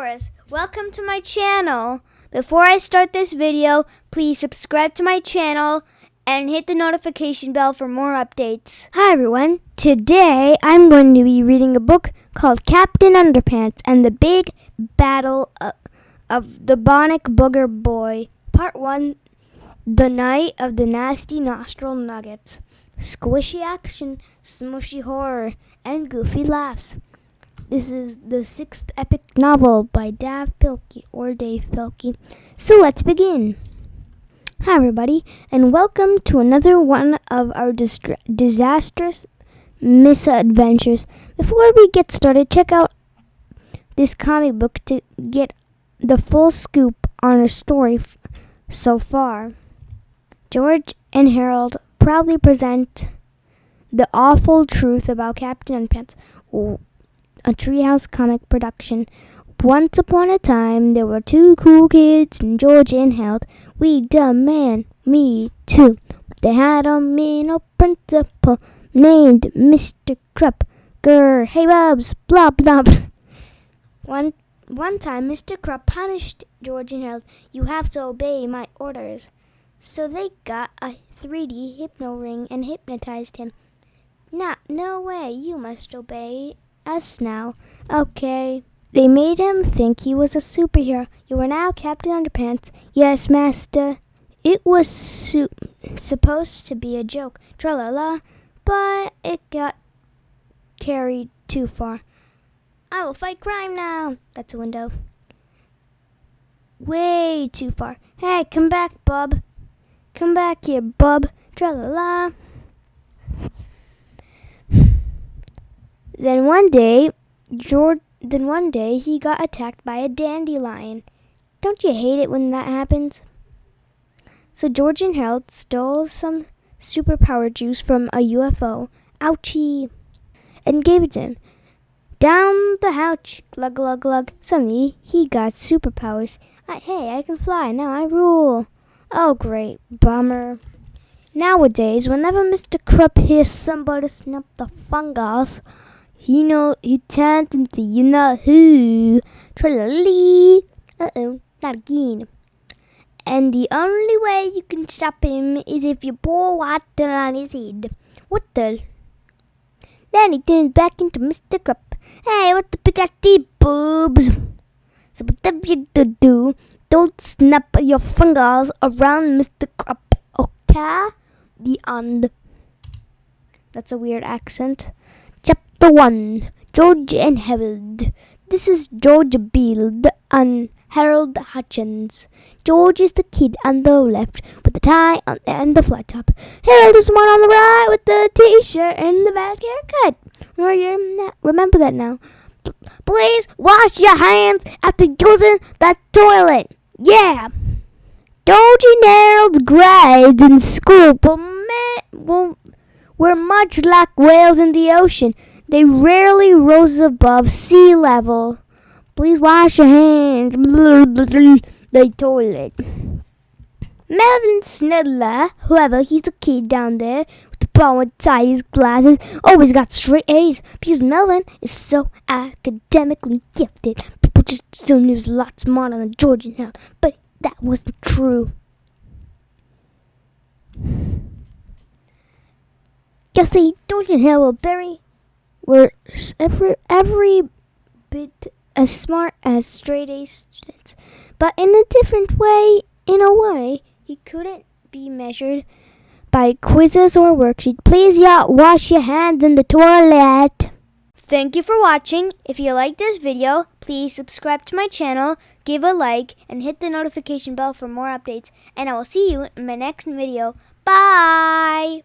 viewers, welcome to my channel. Before I start this video, please subscribe to my channel and hit the notification bell for more updates. Hi everyone, today I'm going to be reading a book called Captain Underpants and the Big Battle of the Bionic Booger Boy. Part 1, The Night of the Nasty Nostril Nuggets. Squishy action, smushy horror, and goofy laughs. This is the 6th epic novel by Dave Pilkey. So let's begin. Hi everybody, and welcome to another one of our disastrous misadventures. Before we get started, check out this comic book to get the full scoop on our story so far. George and Harold proudly present the awful truth about Captain Underpants, a Treehouse comic production. Once upon a time, there were two cool kids, and George and Harold. We demand me too. They had a mean old principal named Mr. Krupp. Grr, hey Bubs, blah blah. One time, Mr. Krupp punished George and Harold. You have to obey my orders. So they got a 3D hypno ring and hypnotized him. No way, you must obey us now. Okay. They made him think he was a superhero. You are now Captain Underpants. Yes, master. It was supposed to be a joke. Tra-la-la. But it got carried too far. I will fight crime now. That's a window. Way too far. Hey, come back, bub. Come back here, bub. Tra-la-la. Then one day he got attacked by a dandelion. Don't you hate it when that happens? So George and Harold stole some superpower juice from a UFO. Ouchie. And gave it to him. Down the hatch, glug glug glug. Suddenly he got superpowers. Hey, I can fly. Now I rule. Oh great, bummer. Nowadays, whenever Mr. Krupp hears somebody snap the fungus, he turns into you know who. Tra-la-lee. Uh-oh, not again. And the only way you can stop him is if you pour water on his head. What the? Then he turns back into Mr. Krupp. Hey, what the piggy boobs? So whatever you do, don't snap your fingers around Mr. Krupp, okay? The end. That's a weird accent. Chapter 1, George and Harold. This is George Beeld and Harold Hutchins. George is the kid on the left with the tie and the flat top. Harold is the one on the right with the t-shirt and the bad haircut. Remember that now. Please wash your hands after using that toilet. Yeah. George and Harold's grades in school were much like whales in the ocean. They rarely rose above sea level. Please wash your hands. The toilet. Melvin Snedler, whoever, he's the kid down there with the power-sized glasses, always got straight A's because Melvin is so academically gifted. People just assume he was a lot smarter than George and Harold, but that wasn't true. You see, George and Harold were every bit as smart as straight A students, but in a different way. In a way, he couldn't be measured by quizzes or worksheets. Please, wash your hands in the toilet. Thank you for watching. If you like this video, please subscribe to my channel, give a like, and hit the notification bell for more updates. And I will see you in my next video. Bye!